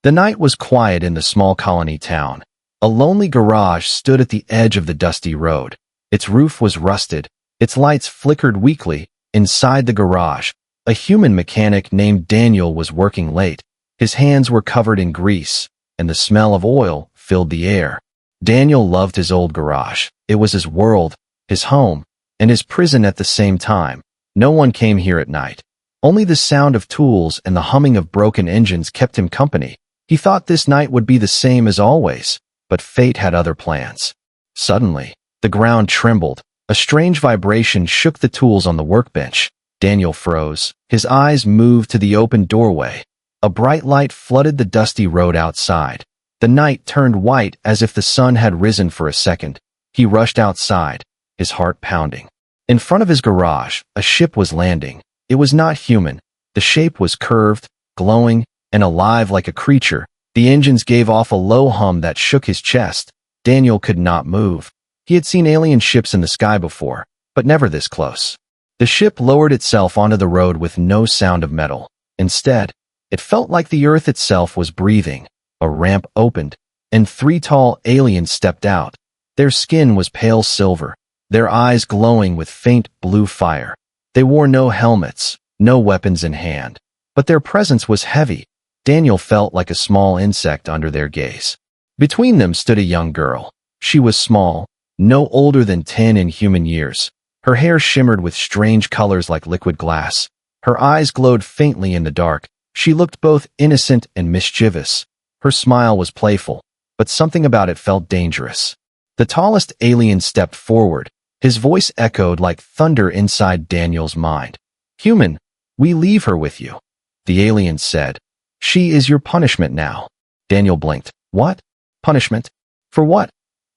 The night was quiet in the small colony town. A lonely garage stood at the edge of the dusty road. Its roof was rusted. Its lights flickered weakly. Inside the garage, a human mechanic named Daniel was working late. His hands were covered in grease, and the smell of oil filled the air. Daniel loved his old garage. It was his world, his home, and his prison at the same time. No one came here at night. Only the sound of tools and the humming of broken engines kept him company. He thought this night would be the same as always, but fate had other plans. Suddenly, the ground trembled. A strange vibration shook the tools on the workbench. Daniel froze. His eyes moved to the open doorway. A bright light flooded the dusty road outside. The night turned white as if the sun had risen for a second. He rushed outside, his heart pounding. In front of his garage, a ship was landing. It was not human. The shape was curved, glowing, and alive like a creature. The engines gave off a low hum that shook his chest. Daniel could not move. He had seen alien ships in the sky before, but never this close. The ship lowered itself onto the road with no sound of metal. Instead, it felt like the earth itself was breathing. A ramp opened, and 3 tall aliens stepped out. Their skin was pale silver, their eyes glowing with faint blue fire. They wore no helmets, no weapons in hand, but their presence was heavy. Daniel felt like a small insect under their gaze. Between them stood a young girl. She was small, no older than 10 in human years. Her hair shimmered with strange colors like liquid glass. Her eyes glowed faintly in the dark. She looked both innocent and mischievous. Her smile was playful, but something about it felt dangerous. The tallest alien stepped forward. His voice echoed like thunder inside Daniel's mind. "Human, we leave her with you," the alien said. "She is your punishment now." Daniel blinked. "What? Punishment? For what?"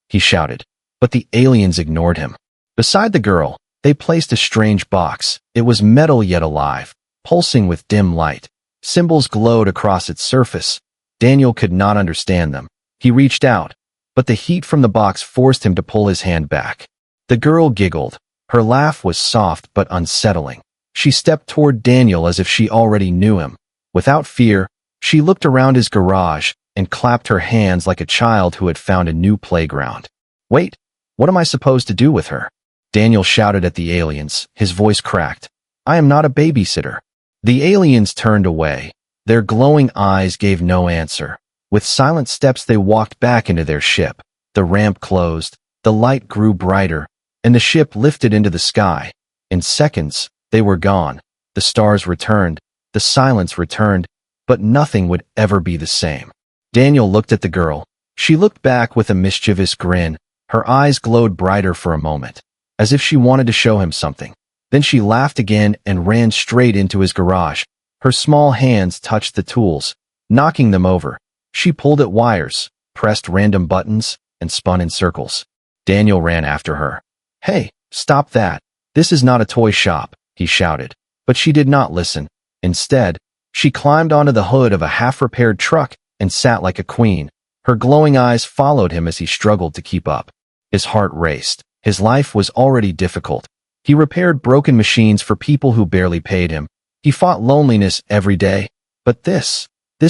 he shouted. But the aliens ignored him. Beside the girl, they placed a strange box. It was metal yet alive, pulsing with dim light. Symbols glowed across its surface. Daniel could not understand them. He reached out, but the heat from the box forced him to pull his hand back. The girl giggled. Her laugh was soft but unsettling. She stepped toward Daniel as if she already knew him. Without fear, she looked around his garage and clapped her hands like a child who had found a new playground. "Wait, what am I supposed to do with her?" Daniel shouted at the aliens, his voice cracked. "I am not a babysitter." The aliens turned away. Their glowing eyes gave no answer. With silent steps they walked back into their ship. The ramp closed, the light grew brighter, and the ship lifted into the sky. In seconds, they were gone. The stars returned, the silence returned, but nothing would ever be the same. Daniel looked at the girl. She looked back with a mischievous grin. Her eyes glowed brighter for a moment, as if she wanted to show him something. Then she laughed again and ran straight into his garage. Her small hands touched the tools, knocking them over. She pulled at wires, pressed random buttons, and spun in circles. Daniel ran after her. "Hey, stop that. This is not a toy shop," he shouted. But she did not listen. Instead, she climbed onto the hood of a half-repaired truck and sat like a queen. Her glowing eyes followed him as he struggled to keep up. His heart raced. His life was already difficult. He repaired broken machines for people who barely paid him. He fought loneliness every day. But this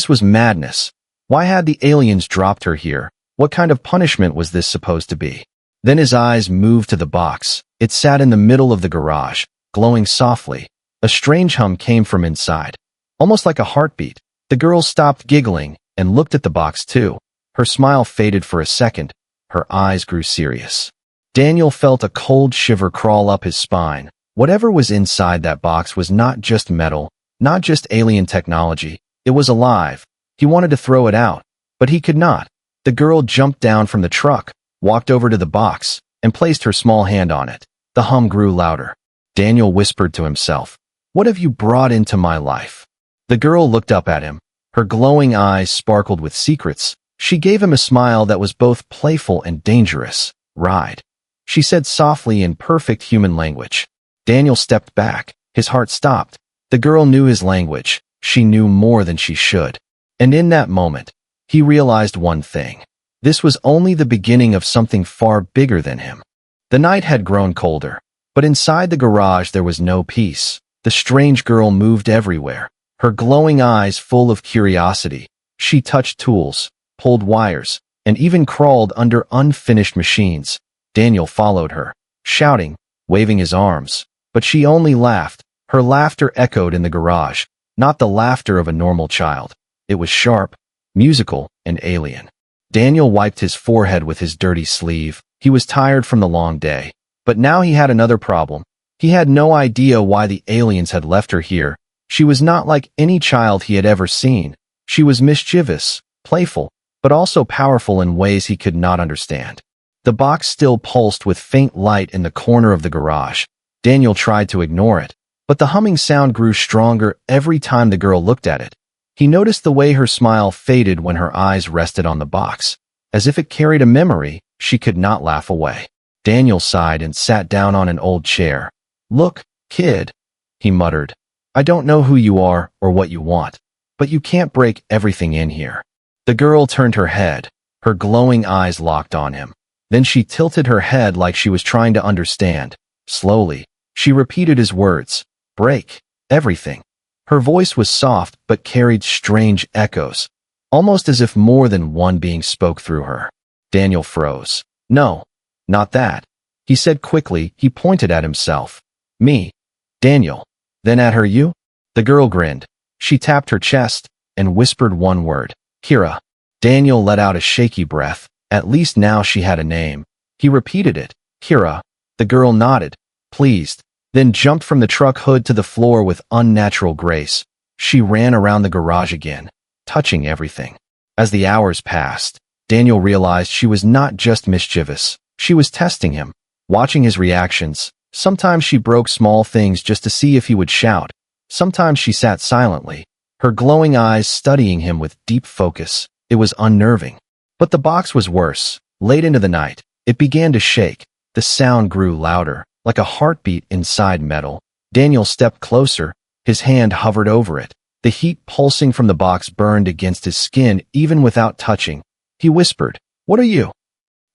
was madness. Why had the aliens dropped her here? What kind of punishment was this supposed to be? Then his eyes moved to the box. It sat in the middle of the garage, glowing softly. A strange hum came from inside, almost like a heartbeat. The girl stopped giggling and looked at the box too. Her smile faded for a second. Her eyes grew serious. Daniel felt a cold shiver crawl up his spine. Whatever was inside that box was not just metal, not just alien technology. It was alive. He wanted to throw it out, but he could not. The girl jumped down from the truck, walked over to the box, and placed her small hand on it. The hum grew louder. Daniel whispered to himself, "What have you brought into my life?" The girl looked up at him. Her glowing eyes sparkled with secrets. She gave him a smile that was both playful and dangerous. "Ride," she said softly in perfect human language. Daniel stepped back. His heart stopped. The girl knew his language. She knew more than she should. And in that moment, he realized one thing. This was only the beginning of something far bigger than him. The night had grown colder, but inside the garage there was no peace. The strange girl moved everywhere, her glowing eyes full of curiosity. She touched tools, pulled wires, and even crawled under unfinished machines. Daniel followed her, shouting, waving his arms. But she only laughed. Her laughter echoed in the garage, not the laughter of a normal child. It was sharp, musical, and alien. Daniel wiped his forehead with his dirty sleeve. He was tired from the long day. But now he had another problem. He had no idea why the aliens had left her here. She was not like any child he had ever seen. She was mischievous, playful, but also powerful in ways he could not understand. The box still pulsed with faint light in the corner of the garage. Daniel tried to ignore it, but the humming sound grew stronger every time the girl looked at it. He noticed the way her smile faded when her eyes rested on the box. As if it carried a memory, she could not laugh away. Daniel sighed and sat down on an old chair. "Look, kid," he muttered. "I don't know who you are or what you want, but you can't break everything in here." The girl turned her head. Her glowing eyes locked on him. Then she tilted her head like she was trying to understand. Slowly, she repeated his words. "Break everything." Her voice was soft but carried strange echoes, almost as if more than one being spoke through her. Daniel froze. "No, not that," he said quickly. He pointed at himself. "Me, Daniel." Then at her, "You?" The girl grinned. She tapped her chest and whispered one word. "Kira." Daniel let out a shaky breath. At least now she had a name. He repeated it. "Kira." The girl nodded, pleased, then jumped from the truck hood to the floor with unnatural grace. She ran around the garage again, touching everything. As the hours passed, Daniel realized she was not just mischievous. She was testing him, watching his reactions. Sometimes she broke small things just to see if he would shout. Sometimes she sat silently, her glowing eyes studying him with deep focus. It was unnerving. But the box was worse. Late into the night, it began to shake. The sound grew louder, like a heartbeat inside metal. Daniel stepped closer. His hand hovered over it. The heat pulsing from the box burned against his skin even without touching. He whispered, "What are you?"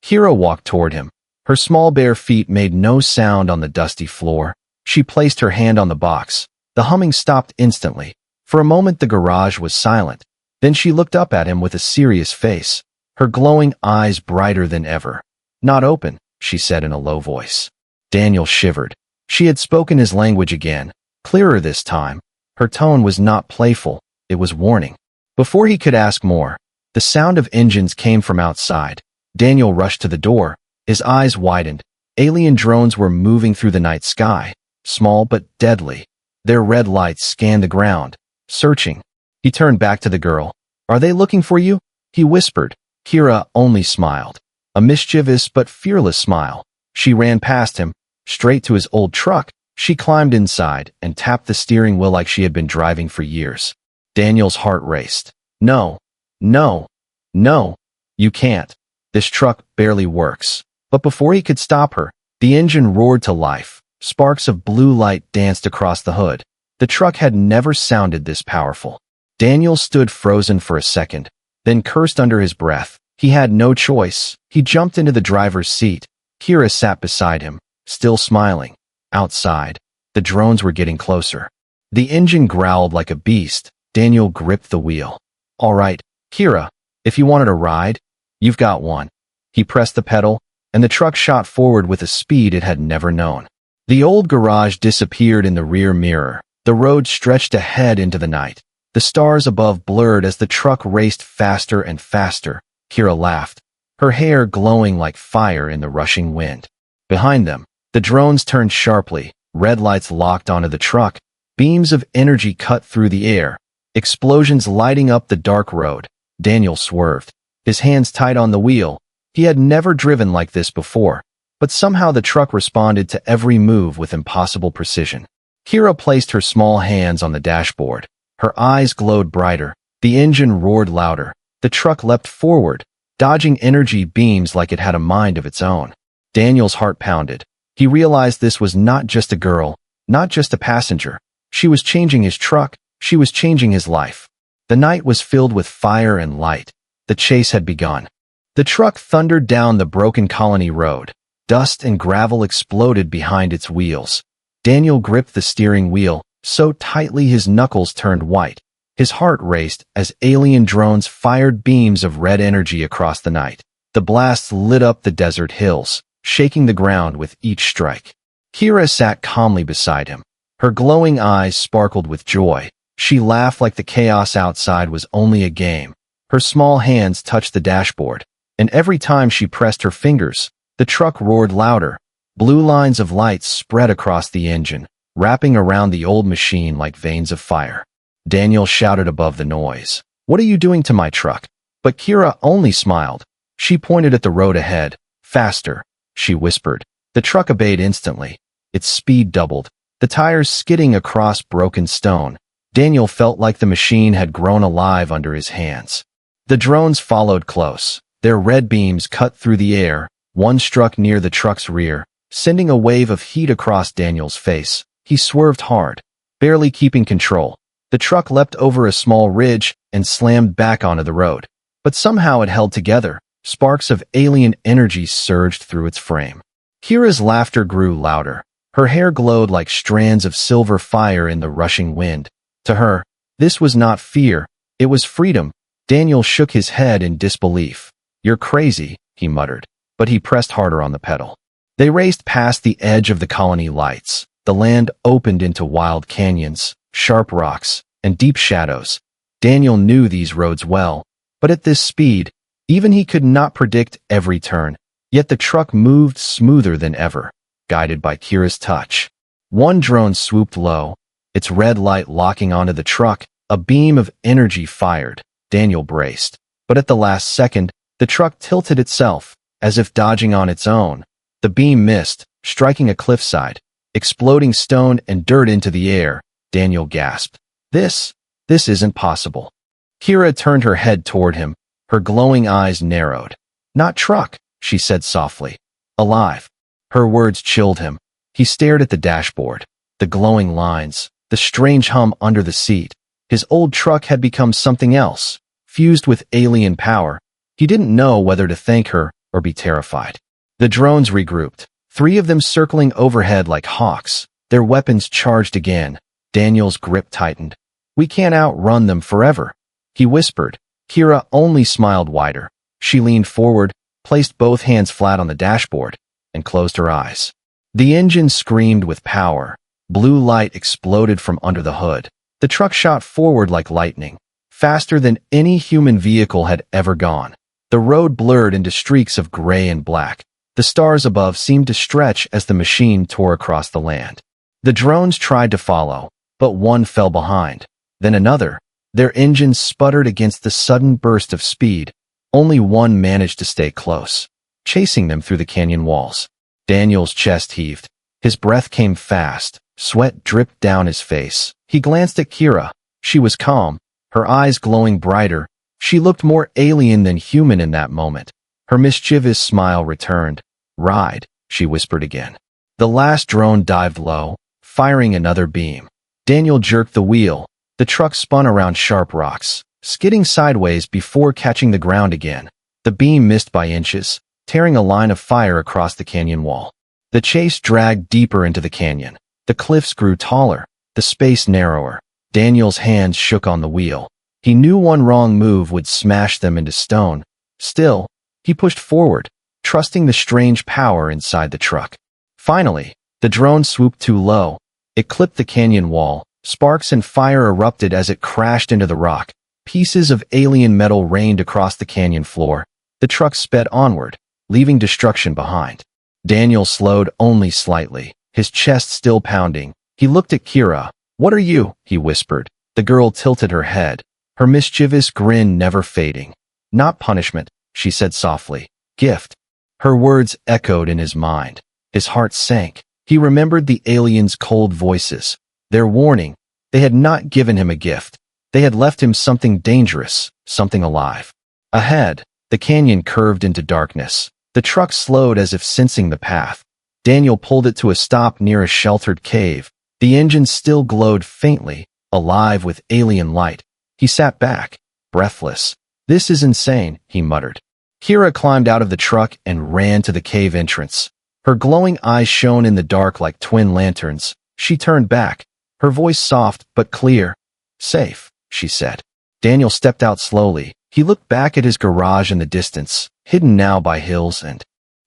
Kira walked toward him. Her small bare feet made no sound on the dusty floor. She placed her hand on the box. The humming stopped instantly. For a moment the garage was silent. Then she looked up at him with a serious face, her glowing eyes brighter than ever. "Not open," she said in a low voice. Daniel shivered. She had spoken his language again, clearer this time. Her tone was not playful, it was warning. Before he could ask more, the sound of engines came from outside. Daniel rushed to the door. His eyes widened. Alien drones were moving through the night sky, small but deadly. Their red lights scanned the ground, searching. He turned back to the girl. "Are they looking for you?" he whispered. Kira only smiled, a mischievous but fearless smile. She ran past him, straight to his old truck. She climbed inside and tapped the steering wheel like she had been driving for years. Daniel's heart raced. "No, no, no, you can't. This truck barely works." But before he could stop her, the engine roared to life. Sparks of blue light danced across the hood. The truck had never sounded this powerful. Daniel stood frozen for a second, then cursed under his breath. He had no choice. He jumped into the driver's seat. Kira sat beside him, still smiling. Outside, the drones were getting closer. The engine growled like a beast. Daniel gripped the wheel. "All right, Kira, if you wanted a ride, you've got one." He pressed the pedal, and the truck shot forward with a speed it had never known. The old garage disappeared in the rear mirror. The road stretched ahead into the night. The stars above blurred as the truck raced faster and faster. Kira laughed, her hair glowing like fire in the rushing wind. Behind them, the drones turned sharply. Red lights locked onto the truck. Beams of energy cut through the air. Explosions lighting up the dark road. Daniel swerved, his hands tight on the wheel. He had never driven like this before, but somehow the truck responded to every move with impossible precision. Kira placed her small hands on the dashboard. Her eyes glowed brighter. The engine roared louder. The truck leapt forward, dodging energy beams like it had a mind of its own. Daniel's heart pounded. He realized this was not just a girl, not just a passenger. She was changing his truck. She was changing his life. The night was filled with fire and light. The chase had begun. The truck thundered down the broken colony road. Dust and gravel exploded behind its wheels. Daniel gripped the steering wheel so tightly his knuckles turned white. His heart raced as alien drones fired beams of red energy across the night. The blasts lit up the desert hills, shaking the ground with each strike. Kira sat calmly beside him. Her glowing eyes sparkled with joy. She laughed like the chaos outside was only a game. Her small hands touched the dashboard, and every time she pressed her fingers, the truck roared louder. Blue lines of lights spread across the engine, wrapping around the old machine like veins of fire. Daniel shouted above the noise, "What are you doing to my truck?" But Kira only smiled. She pointed at the road ahead. "Faster," she whispered. The truck obeyed instantly. Its speed doubled, the tires skidding across broken stone. Daniel felt like the machine had grown alive under his hands. The drones followed close. Their red beams cut through the air. One struck near the truck's rear, sending a wave of heat across Daniel's face. He swerved hard, barely keeping control. The truck leapt over a small ridge and slammed back onto the road. But somehow it held together. Sparks of alien energy surged through its frame. Kira's laughter grew louder. Her hair glowed like strands of silver fire in the rushing wind. To her, this was not fear, it was freedom. Daniel shook his head in disbelief. "You're crazy," he muttered, but he pressed harder on the pedal. They raced past the edge of the colony lights. The land opened into wild canyons, sharp rocks, and deep shadows. Daniel knew these roads well, but at this speed, even he could not predict every turn. Yet the truck moved smoother than ever, guided by Kira's touch. One drone swooped low, its red light locking onto the truck. A beam of energy fired. Daniel braced. But at the last second, the truck tilted itself, as if dodging on its own. The beam missed, striking a cliffside, exploding stone and dirt into the air. Daniel gasped. This isn't possible." Kira turned her head toward him. Her glowing eyes narrowed. "Not truck," she said softly. "Alive." Her words chilled him. He stared at the dashboard, the glowing lines, the strange hum under the seat. His old truck had become something else, fused with alien power. He didn't know whether to thank her or be terrified. The drones regrouped, 3 of them circling overhead like hawks, their weapons charged again. Daniel's grip tightened. "We can't outrun them forever," he whispered. Kira only smiled wider. She leaned forward, placed both hands flat on the dashboard, and closed her eyes. The engine screamed with power. Blue light exploded from under the hood. The truck shot forward like lightning, faster than any human vehicle had ever gone. The road blurred into streaks of gray and black. The stars above seemed to stretch as the machine tore across the land. The drones tried to follow, but one fell behind. Then another. Their engines sputtered against the sudden burst of speed. Only one managed to stay close, chasing them through the canyon walls. Daniel's chest heaved. His breath came fast. Sweat dripped down his face. He glanced at Kira. She was calm, her eyes glowing brighter. She looked more alien than human in that moment. Her mischievous smile returned. "Ride," she whispered again. The last drone dived low, firing another beam. Daniel jerked the wheel. The truck spun around sharp rocks, skidding sideways before catching the ground again. The beam missed by inches, tearing a line of fire across the canyon wall. The chase dragged deeper into the canyon. The cliffs grew taller, the space narrower. Daniel's hands shook on the wheel. He knew one wrong move would smash them into stone. Still, he pushed forward, trusting the strange power inside the truck. Finally, the drone swooped too low. It clipped the canyon wall. Sparks and fire erupted as it crashed into the rock. Pieces of alien metal rained across the canyon floor. The truck sped onward, leaving destruction behind. Daniel slowed only slightly, his chest still pounding. He looked at Kira. "What are you?" he whispered. The girl tilted her head, her mischievous grin never fading. "Not punishment," she said softly. "Gift." Her words echoed in his mind. His heart sank. He remembered the aliens' cold voices. Their warning. They had not given him a gift. They had left him something dangerous, something alive. Ahead, the canyon curved into darkness. The truck slowed as if sensing the path. Daniel pulled it to a stop near a sheltered cave. The engine still glowed faintly, alive with alien light. He sat back, breathless. "This is insane," he muttered. Kira climbed out of the truck and ran to the cave entrance. Her glowing eyes shone in the dark like twin lanterns. She turned back, her voice soft but clear. "Safe," she said. Daniel stepped out slowly. He looked back at his garage in the distance, hidden now by hills and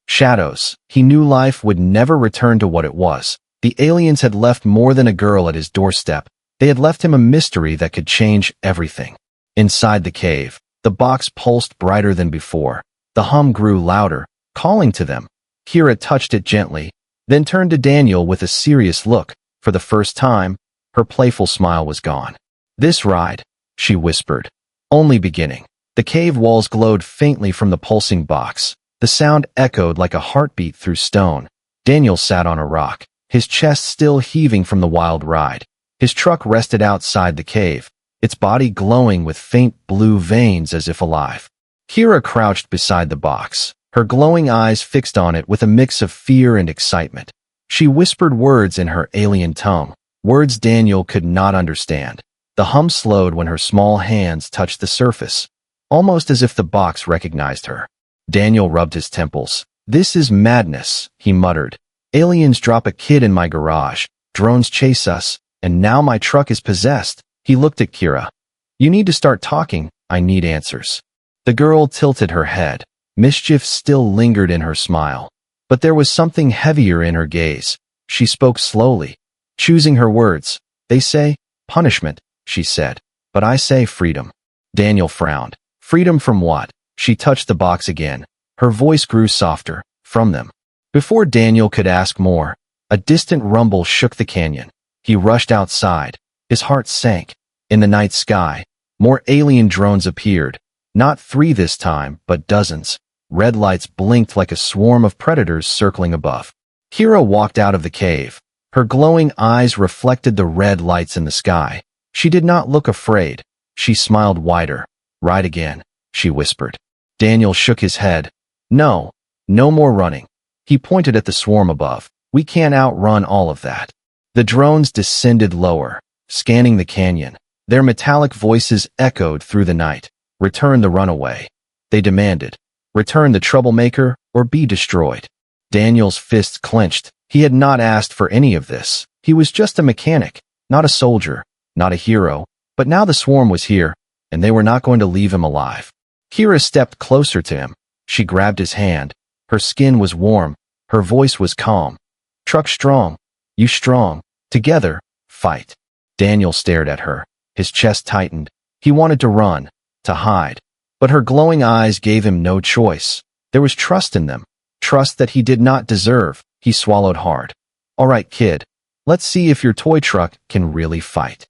shadows. He knew life would never return to what it was. The aliens had left more than a girl at his doorstep. They had left him a mystery that could change everything. Inside the cave, the box pulsed brighter than before. The hum grew louder, calling to them. Kira touched it gently, then turned to Daniel with a serious look. For the first time, her playful smile was gone. "This ride," she whispered, "only beginning." The cave walls glowed faintly from the pulsing box. The sound echoed like a heartbeat through stone. Daniel sat on a rock, his chest still heaving from the wild ride. His truck rested outside the cave, its body glowing with faint blue veins as if alive. Kira crouched beside the box, her glowing eyes fixed on it with a mix of fear and excitement. She whispered words in her alien tongue, words Daniel could not understand. The hum slowed when her small hands touched the surface, almost as if the box recognized her. Daniel rubbed his temples. "This is madness," he muttered. "Aliens drop a kid in my garage, drones chase us, and now my truck is possessed." He looked at Kira. "You need to start talking. I need answers." The girl tilted her head. Mischief still lingered in her smile, but there was something heavier in her gaze. She spoke slowly, choosing her words. "They say punishment," she said, "but I say freedom." Daniel frowned. "Freedom from what?" She touched the box again. Her voice grew softer. "From them." Before Daniel could ask more, a distant rumble shook the canyon. He rushed outside. His heart sank. In the night sky, more alien drones appeared. Not 3 this time, but dozens. Red lights blinked like a swarm of predators circling above. Kira walked out of the cave. Her glowing eyes reflected the red lights in the sky. She did not look afraid. She smiled wider. "Ride again," she whispered. Daniel shook his head. "No, no more running." He pointed at the swarm above. "We can't outrun all of that." The drones descended lower, scanning the canyon. Their metallic voices echoed through the night. "Return the runaway," they demanded. "Return the troublemaker, or be destroyed." Daniel's fists clenched. He had not asked for any of this. He was just a mechanic, not a soldier, not a hero. But now the swarm was here, and they were not going to leave him alive. Kira stepped closer to him. She grabbed his hand. Her skin was warm. Her voice was calm. "Truck strong. You strong. Together, fight." Daniel stared at her. His chest tightened. He wanted to run, to hide. But her glowing eyes gave him no choice. There was trust in them. Trust that he did not deserve. He swallowed hard. "All right, kid. Let's see if your toy truck can really fight."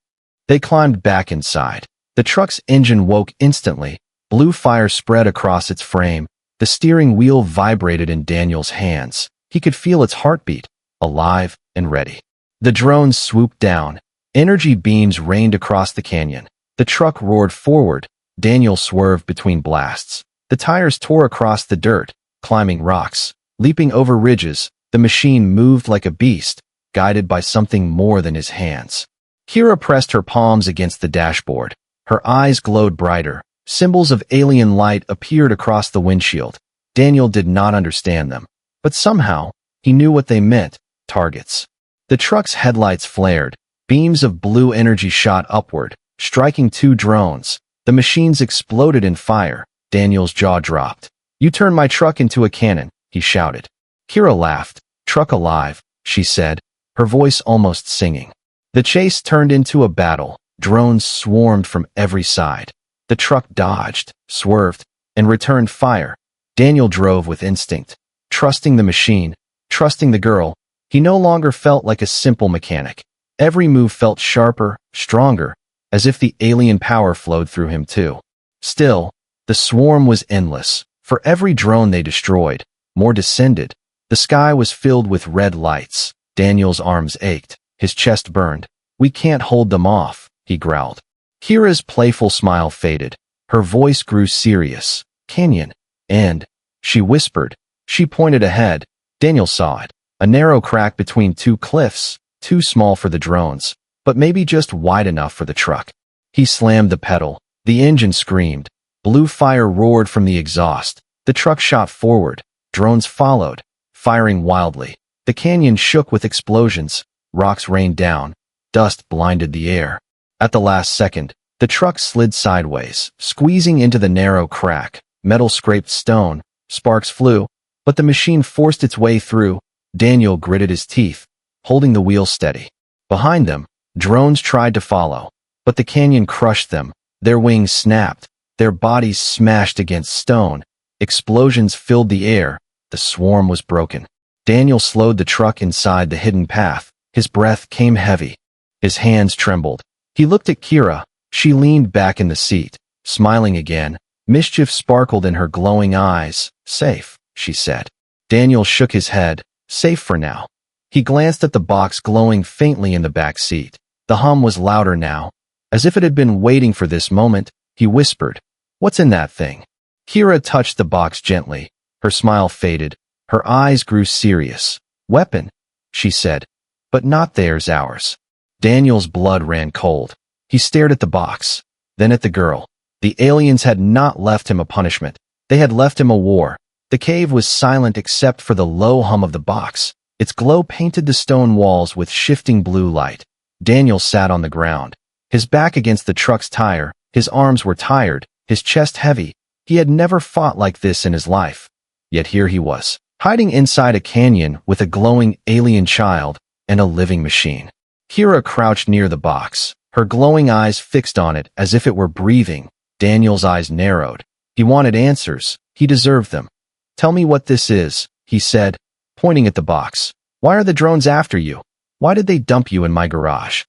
They climbed back inside. The truck's engine woke instantly. Blue fire spread across its frame. The steering wheel vibrated in Daniel's hands. He could feel its heartbeat, alive and ready. The drones swooped down. Energy beams rained across the canyon. The truck roared forward. Daniel swerved between blasts. The tires tore across the dirt, climbing rocks, leaping over ridges. The machine moved like a beast, guided by something more than his hands. Kira pressed her palms against the dashboard. Her eyes glowed brighter. Symbols of alien light appeared across the windshield. Daniel did not understand them, but somehow, he knew what they meant: targets. The truck's headlights flared. Beams of blue energy shot upward, striking 2 drones. The machines exploded in fire. Daniel's jaw dropped. "You turned my truck into a cannon," he shouted. Kira laughed. "Truck alive," she said, her voice almost singing. The chase turned into a battle. Drones swarmed from every side. The truck dodged, swerved, and returned fire. Daniel drove with instinct, trusting the machine, trusting the girl. He no longer felt like a simple mechanic. Every move felt sharper, stronger, as if the alien power flowed through him too. Still, the swarm was endless. For every drone they destroyed, more descended. The sky was filled with red lights. Daniel's arms ached. His chest burned. "We can't hold them off," he growled. Kira's playful smile faded. Her voice grew serious. "Canyon. And," she whispered. She pointed ahead. Daniel saw it. A narrow crack between 2 cliffs, too small for the drones, but maybe just wide enough for the truck. He slammed the pedal. The engine screamed. Blue fire roared from the exhaust. The truck shot forward. Drones followed, firing wildly. The canyon shook with explosions. Rocks rained down. Dust blinded the air. At the last second, The truck slid sideways, squeezing into the narrow crack. Metal scraped stone, sparks flew, but the machine forced its way through. Daniel gritted his teeth, holding the wheel steady. Behind them, drones tried to follow, but the canyon crushed them. Their wings snapped, their bodies smashed against stone. Explosions filled the air. The swarm was broken. Daniel slowed the truck inside the hidden path. His breath came heavy. His hands trembled. He looked at Kira. She leaned back in the seat, smiling again. Mischief sparkled in her glowing eyes. Safe, she said. Daniel shook his head. Safe for now. He glanced at the box glowing faintly in the back seat. The hum was louder now. As if it had been waiting for this moment, he whispered, "What's in that thing?" Kira touched the box gently. Her smile faded. Her eyes grew serious. "Weapon," she said, "but not theirs, ours." Daniel's blood ran cold. He stared at the box, then at the girl. The aliens had not left him a punishment. They had left him a war. The cave was silent except for the low hum of the box. Its glow painted the stone walls with shifting blue light. Daniel sat on the ground, his back against the truck's tire. His arms were tired, his chest heavy. He had never fought like this in his life. Yet here he was, hiding inside a canyon with a glowing alien child and a living machine. Kira crouched near the box, her glowing eyes fixed on it as if it were breathing. Daniel's eyes narrowed. He wanted answers. He deserved them. "Tell me what this is," he said, pointing at the box. "Why are the drones after you? Why did they dump you in my garage?"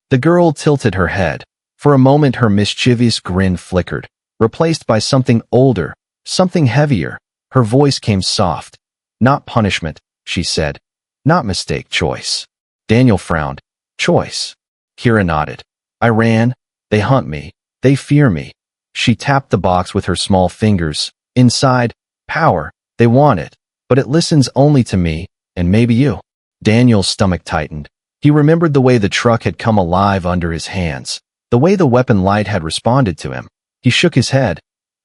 The girl tilted her head. For a moment her mischievous grin flickered, replaced by something older, something heavier. Her voice came soft. "Not punishment," she said. "Not mistake, choice." Daniel frowned. "Choice." Kira nodded. "I ran. They hunt me. They fear me." She tapped the box with her small fingers. "Inside, power. They want it. But it listens only to me, and maybe you." Daniel's stomach tightened. He remembered the way the truck had come alive under his hands, the way the weapon light had responded to him. He shook his head.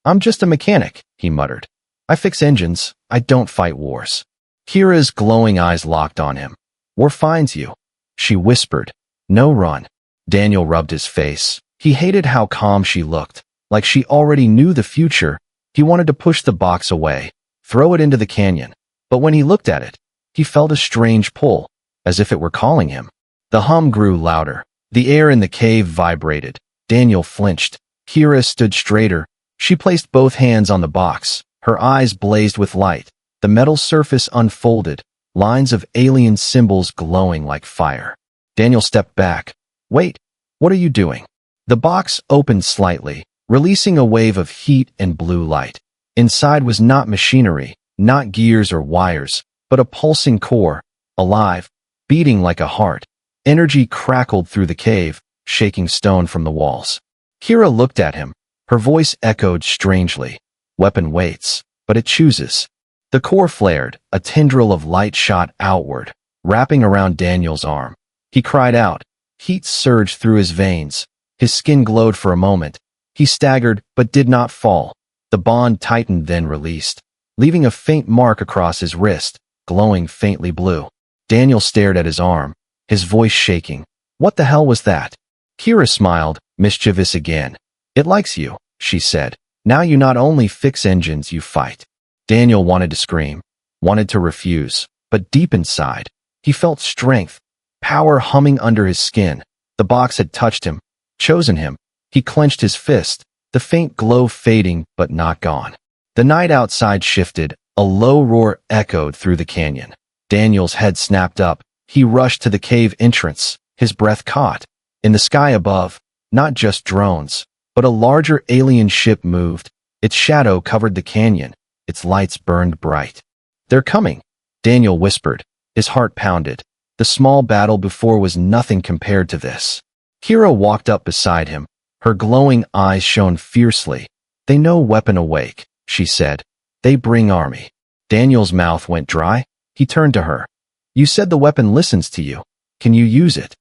"I'm just a mechanic," he muttered. "I fix engines. I don't fight wars." Kira's glowing eyes locked on him. "War finds you," she whispered. "No run." Daniel rubbed his face. He hated how calm she looked, like she already knew the future. He wanted to push the box away, throw it into the canyon. But when he looked at it, he felt a strange pull, as if it were calling him. The hum grew louder. The air in the cave vibrated. Daniel flinched. Kira stood straighter. She placed both hands on the box. Her eyes blazed with light. The metal surface unfolded, lines of alien symbols glowing like fire. Daniel stepped back. "Wait, what are you doing?" The box opened slightly, releasing a wave of heat and blue light. Inside was not machinery, not gears or wires, but a pulsing core, alive, beating like a heart. Energy crackled through the cave, shaking stone from the walls. Kira looked at him. Her voice echoed strangely. "Weapon waits, but it chooses." The core flared. A tendril of light shot outward, wrapping around Daniel's arm. He cried out. Heat surged through his veins. His skin glowed for a moment. He staggered, but did not fall. The bond tightened, then released, leaving a faint mark across his wrist, glowing faintly blue. Daniel stared at his arm, his voice shaking. "What the hell was that?" Kira smiled, mischievous again. "It likes you," she said. "Now you not only fix engines, you fight." Daniel wanted to scream, wanted to refuse, but deep inside, he felt strength, power humming under his skin. The box had touched him, chosen him. He clenched his fist, the faint glow fading but not gone. The night outside shifted. A low roar echoed through the canyon. Daniel's head snapped up. He rushed to the cave entrance, his breath caught. In the sky above, not just drones, but a larger alien ship moved. Its shadow covered the canyon. Its lights burned bright. "They're coming," Daniel whispered. His heart pounded. The small battle before was nothing compared to this. Kira walked up beside him. Her glowing eyes shone fiercely. "They know weapon awake," she said. "They bring army." Daniel's mouth went dry. He turned to her. "You said the weapon listens to you. Can you use it?"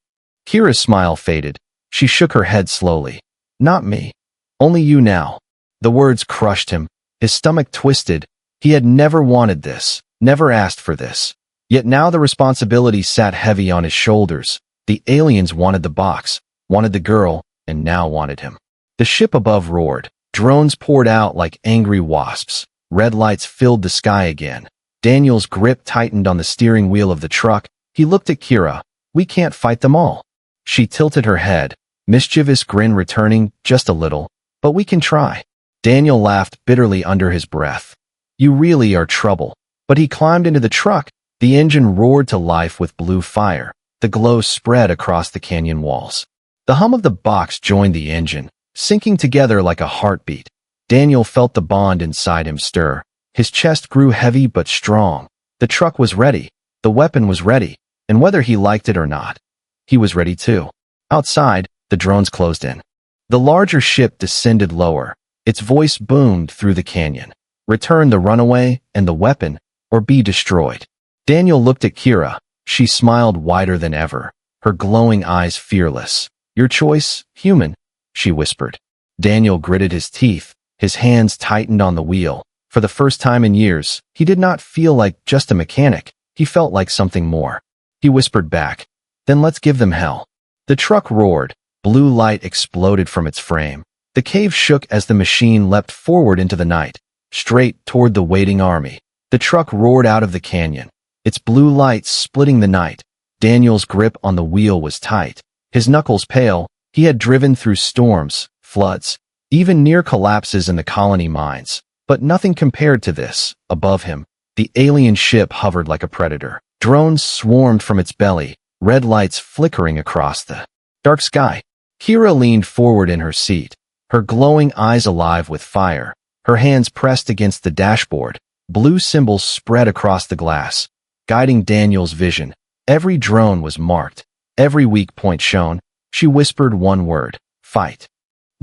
Kira's smile faded. She shook her head slowly. "Not me. Only you now." The words crushed him. His stomach twisted. He had never wanted this, never asked for this. Yet now the responsibility sat heavy on his shoulders. The aliens wanted the box, wanted the girl, and now wanted him. The ship above roared. Drones poured out like angry wasps. Red lights filled the sky again. Daniel's grip tightened on the steering wheel of the truck. He looked at Kira. We can't fight them all. She tilted her head, mischievous grin returning just a little, but we can try. Daniel laughed bitterly under his breath. You really are trouble. But he climbed into the truck. The engine roared to life with blue fire. The glow spread across the canyon walls. The hum of the box joined the engine, syncing together like a heartbeat. Daniel felt the bond inside him stir. His chest grew heavy but strong. The truck was ready. The weapon was ready. And whether he liked it or not, he was ready too. Outside, the drones closed in. The larger ship descended lower. Its voice boomed through the canyon. Return the runaway and the weapon, or be destroyed. Daniel looked at Kira. She smiled wider than ever, her glowing eyes fearless. Your choice, human, she whispered. Daniel gritted his teeth. His hands tightened on the wheel. For the first time in years, he did not feel like just a mechanic. He felt like something more. He whispered back, then let's give them hell. The truck roared. Blue light exploded from its frame. The cave shook as the machine leapt forward into the night, straight toward the waiting army. The truck roared out of the canyon, its blue light splitting the night. Daniel's grip on the wheel was tight, his knuckles pale. He had driven through storms, floods, even near collapses in the colony mines. But nothing compared to this. Above him, the alien ship hovered like a predator. Drones swarmed from its belly, red lights flickering across the dark sky. Kira leaned forward in her seat, her glowing eyes alive with fire, her hands pressed against the dashboard. Blue symbols spread across the glass, guiding Daniel's vision. Every drone was marked, every weak point shown. She whispered one word, fight.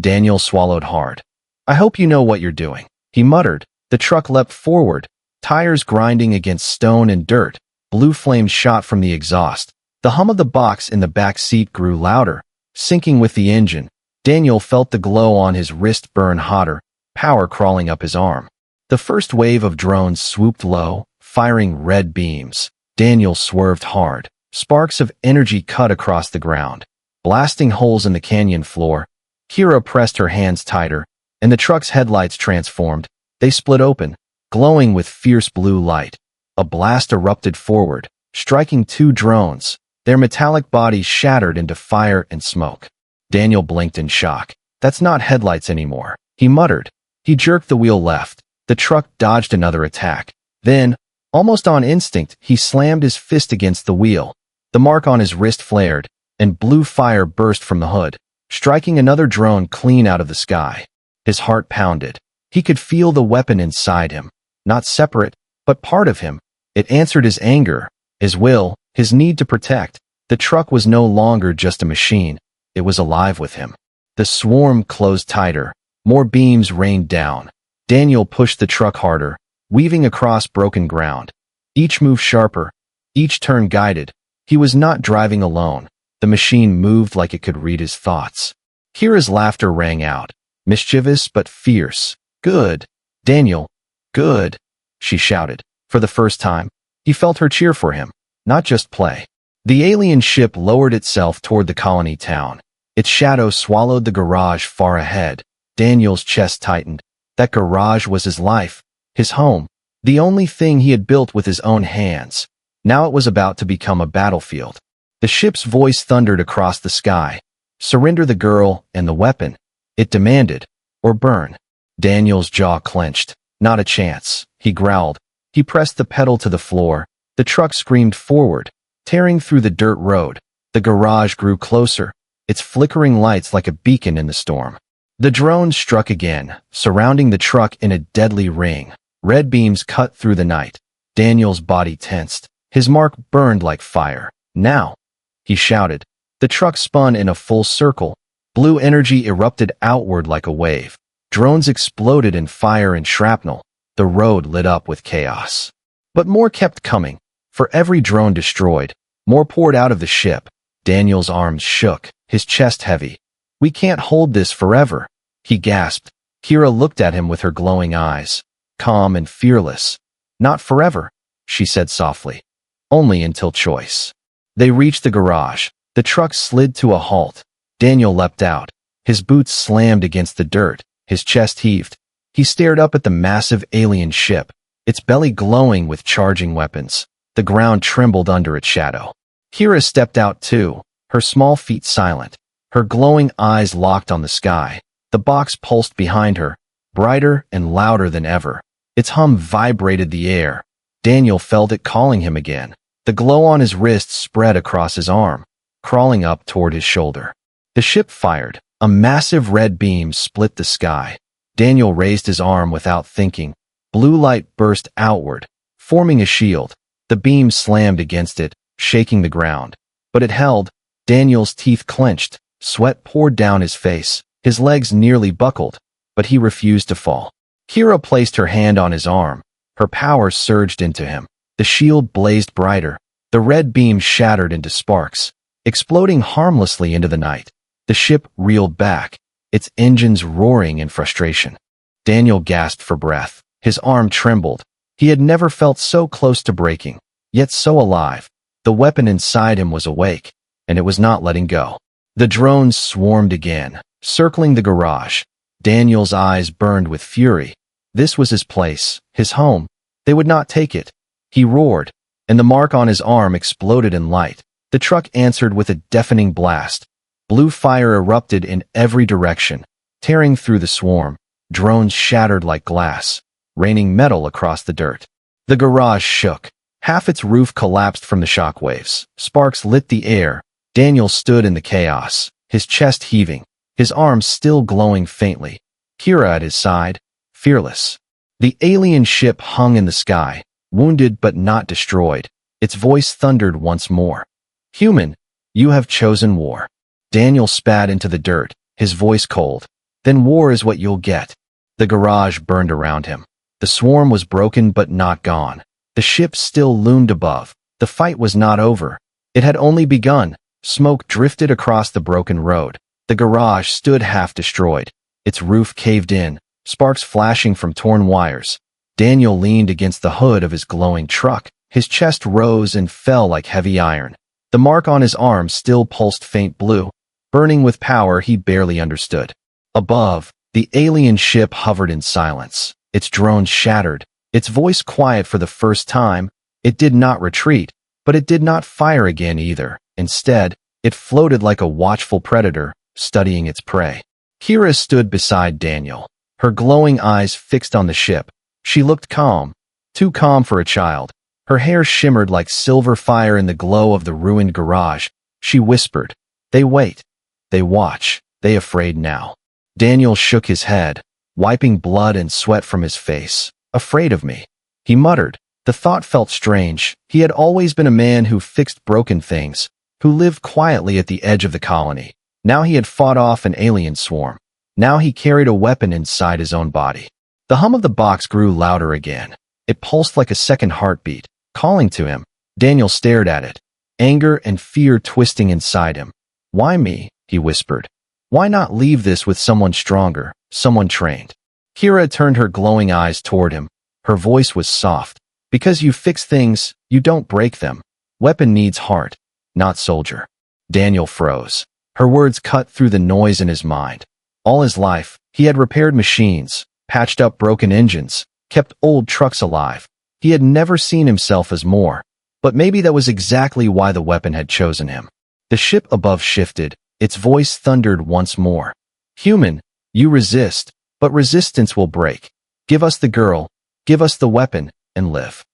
Daniel swallowed hard. I hope you know what you're doing, he muttered. The truck leapt forward, tires grinding against stone and dirt. Blue flames shot from the exhaust. The hum of the box in the back seat grew louder, syncing with the engine. Daniel felt the glow on his wrist burn hotter, power crawling up his arm. The first wave of drones swooped low, firing red beams. Daniel swerved hard. Sparks of energy cut across the ground, blasting holes in the canyon floor. Kira pressed her hands tighter, and the truck's headlights transformed. They split open, glowing with fierce blue light. A blast erupted forward, striking two drones. Their metallic bodies shattered into fire and smoke. Daniel blinked in shock. That's not headlights anymore, he muttered. He jerked the wheel left. The truck dodged another attack. Then, almost on instinct, he slammed his fist against the wheel. The mark on his wrist flared, and blue fire burst from the hood, striking another drone clean out of the sky. His heart pounded. He could feel the weapon inside him, not separate, but part of him. It answered his anger, his will, his need to protect. The truck was no longer just a machine. It was alive with him. The swarm closed tighter. More beams rained down. Daniel pushed the truck harder, weaving across broken ground. Each move sharper, each turn guided. He was not driving alone. The machine moved like it could read his thoughts. Kira's laughter rang out, mischievous but fierce. Good, Daniel, good, she shouted. For the first time, he felt her cheer for him, not just play. The alien ship lowered itself toward the colony town. Its shadow swallowed the garage far ahead. Daniel's chest tightened. That garage was his life, his home, the only thing he had built with his own hands. Now it was about to become a battlefield. The ship's voice thundered across the sky. Surrender the girl and the weapon, it demanded, or burn. Daniel's jaw clenched. Not a chance, he growled. He pressed the pedal to the floor. The truck screamed forward, tearing through the dirt road. The garage grew closer, its flickering lights like a beacon in the storm. The drones struck again, surrounding the truck in a deadly ring. Red beams cut through the night. Daniel's body tensed. His mark burned like fire. Now, he shouted. The truck spun in a full circle. Blue energy erupted outward like a wave. Drones exploded in fire and shrapnel. The road lit up with chaos. But more kept coming. For every drone destroyed, more poured out of the ship. Daniel's arms shook, his chest heavy. We can't hold this forever, he gasped. Kira looked at him with her glowing eyes, calm and fearless. Not forever, she said softly. Only until choice. They reached the garage. The truck slid to a halt. Daniel leapt out, His boots slammed against the dirt, his chest heaved. He stared up at the massive alien ship, its belly glowing with charging weapons. The ground trembled under its shadow. Kira stepped out too, her small feet silent, her glowing eyes locked on the sky. The box pulsed behind her, brighter and louder than ever. Its hum vibrated the air. Daniel felt it calling him again. The glow on his wrist spread across his arm, crawling up toward his shoulder. The ship fired. A massive red beam split the sky. Daniel raised his arm without thinking. Blue light burst outward, forming a shield. The beam slammed against it, shaking the ground. But it held. Daniel's teeth clenched. Sweat poured down his face. His legs nearly buckled, but he refused to fall. Kira placed her hand on his arm. Her power surged into him. The shield blazed brighter. The red beam shattered into sparks, exploding harmlessly into the night. The ship reeled back, its engines roaring in frustration. Daniel gasped for breath. His arm trembled. He had never felt so close to breaking, yet so alive. The weapon inside him was awake, and it was not letting go. The drones swarmed again, circling the garage. Daniel's eyes burned with fury. This was his place, his home. They would not take it. He roared, and the mark on his arm exploded in light. The truck answered with a deafening blast. Blue fire erupted in every direction, tearing through the swarm. Drones shattered like glass, raining metal across the dirt. The garage shook. Half its roof collapsed from the shockwaves. Sparks lit the air. Daniel stood in the chaos, his chest heaving, his arms still glowing faintly. Kira at his side, fearless. The alien ship hung in the sky, wounded but not destroyed. Its voice thundered once more. "Human, you have chosen war." Daniel spat into the dirt, his voice cold. "Then war is what you'll get." The garage burned around him. The swarm was broken but not gone. The ship still loomed above. The fight was not over. It had only begun. Smoke drifted across the broken road. The garage stood half destroyed. Its roof caved in, sparks flashing from torn wires. Daniel leaned against the hood of his glowing truck. His chest rose and fell like heavy iron. The mark on his arm still pulsed faint blue, burning with power he barely understood. Above, the alien ship hovered in silence. Its drones shattered, its voice quiet for the first time. It did not retreat, but it did not fire again either. Instead, it floated like a watchful predator, studying its prey. Kira stood beside Daniel, her glowing eyes fixed on the ship. She looked calm, too calm for a child. Her hair shimmered like silver fire in the glow of the ruined garage. She whispered, "They wait. They watch. They afraid now." Daniel shook his head, wiping blood and sweat from his face. "Afraid of me," he muttered. The thought felt strange. He had always been a man who fixed broken things, who lived quietly at the edge of the colony. Now he had fought off an alien swarm. Now he carried a weapon inside his own body. The hum of the box grew louder again. It pulsed like a second heartbeat, calling to him. Daniel stared at it, anger and fear twisting inside him. "Why me?" he whispered. "Why not leave this with someone stronger, someone trained?" Kira turned her glowing eyes toward him. Her voice was soft. "Because you fix things, you don't break them. Weapon needs heart, not soldier." Daniel froze. Her words cut through the noise in his mind. All his life, he had repaired machines, patched up broken engines, kept old trucks alive. He had never seen himself as more, but maybe that was exactly why the weapon had chosen him. The ship above shifted, its voice thundered once more. "Human, you resist, but resistance will break. Give us the girl, give us the weapon, and live."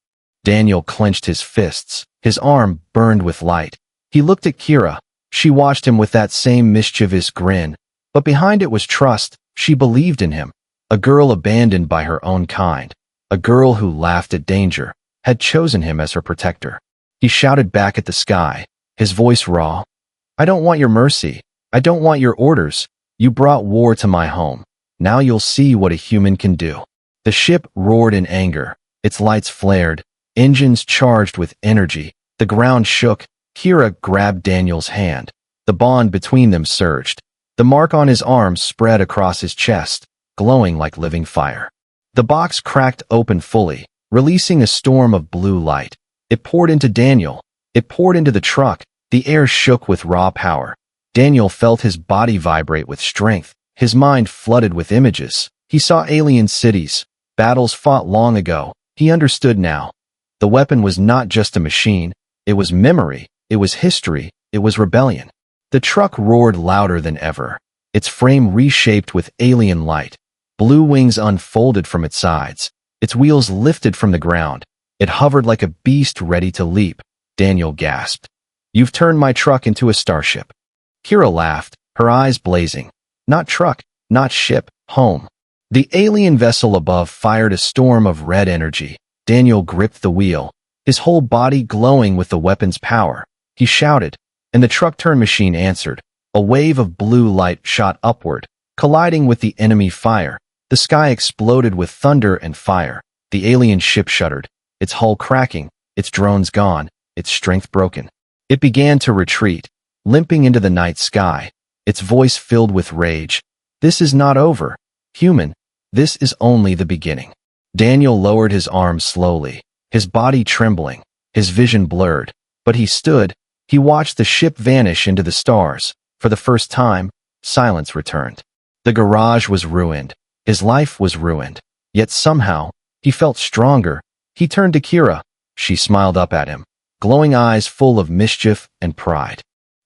Daniel clenched his fists, his arm burned with light. He looked at Kira. She watched him with that same mischievous grin, but behind it was trust. She believed in him. A girl abandoned by her own kind, a girl who laughed at danger, had chosen him as her protector. He shouted back at the sky, his voice raw. "I don't want your mercy. I don't want your orders. You brought war to my home. Now you'll see what a human can do." The ship roared in anger. Its lights flared, engines charged with energy. The ground shook. Kira grabbed Daniel's hand. The bond between them surged. The mark on his arm spread across his chest, glowing like living fire. The box cracked open fully, releasing a storm of blue light. It poured into Daniel. It poured into the truck. The air shook with raw power. Daniel felt his body vibrate with strength. His mind flooded with images. He saw alien cities, battles fought long ago. He understood now. The weapon was not just a machine. It was memory. It was history. It was rebellion. The truck roared louder than ever. Its frame reshaped with alien light. Blue wings unfolded from its sides. Its wheels lifted from the ground. It hovered like a beast ready to leap. Daniel gasped. "You've turned my truck into a starship." Kira laughed, her eyes blazing. "Not truck, not ship, home." The alien vessel above fired a storm of red energy. Daniel gripped the wheel, his whole body glowing with the weapon's power. He shouted, and the truck-turned machine answered. A wave of blue light shot upward, colliding with the enemy fire. The sky exploded with thunder and fire. The alien ship shuddered, its hull cracking, its drones gone, its strength broken. It began to retreat, limping into the night sky, its voice filled with rage. "This is not over, human. This is only the beginning." Daniel lowered his arms slowly, his body trembling, his vision blurred. But he stood. He watched the ship vanish into the stars. For the first time, silence returned. The garage was ruined. His life was ruined. Yet somehow, he felt stronger. He turned to Kira. She smiled up at him, glowing eyes full of mischief and pride.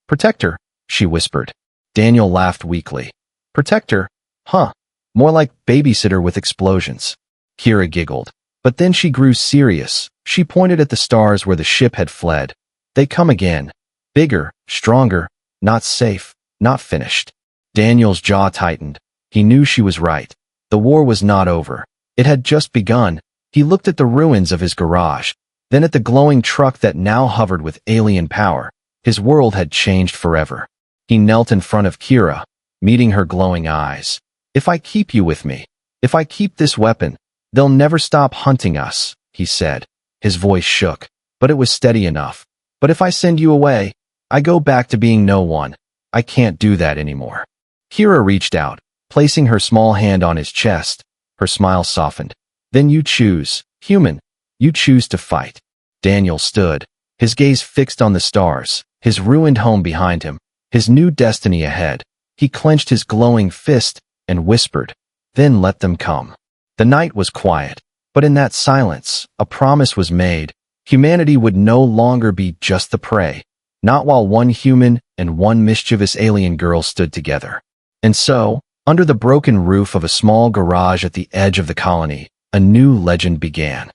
"Protector," she whispered. Daniel laughed weakly. "Protector? Huh. More like babysitter with explosions." Kira giggled. But then she grew serious. She pointed at the stars where the ship had fled. "They come again. Bigger, stronger, not safe, not finished." Daniel's jaw tightened. He knew she was right. The war was not over. It had just begun. He looked at the ruins of his garage, then at the glowing truck that now hovered with alien power. His world had changed forever. He knelt in front of Kira, meeting her glowing eyes. "If I keep you with me, if I keep this weapon, they'll never stop hunting us," he said. His voice shook, but it was steady enough. "But if I send you away, I go back to being no one. I can't do that anymore." Kira reached out, placing her small hand on his chest. Her smile softened. "Then you choose, human. You choose to fight." Daniel stood, his gaze fixed on the stars, his ruined home behind him, his new destiny ahead. He clenched his glowing fist and whispered, "Then let them come." The night was quiet, but in that silence, a promise was made. Humanity would no longer be just the prey, not while one human and one mischievous alien girl stood together. And so, under the broken roof of a small garage at the edge of the colony, a new legend began.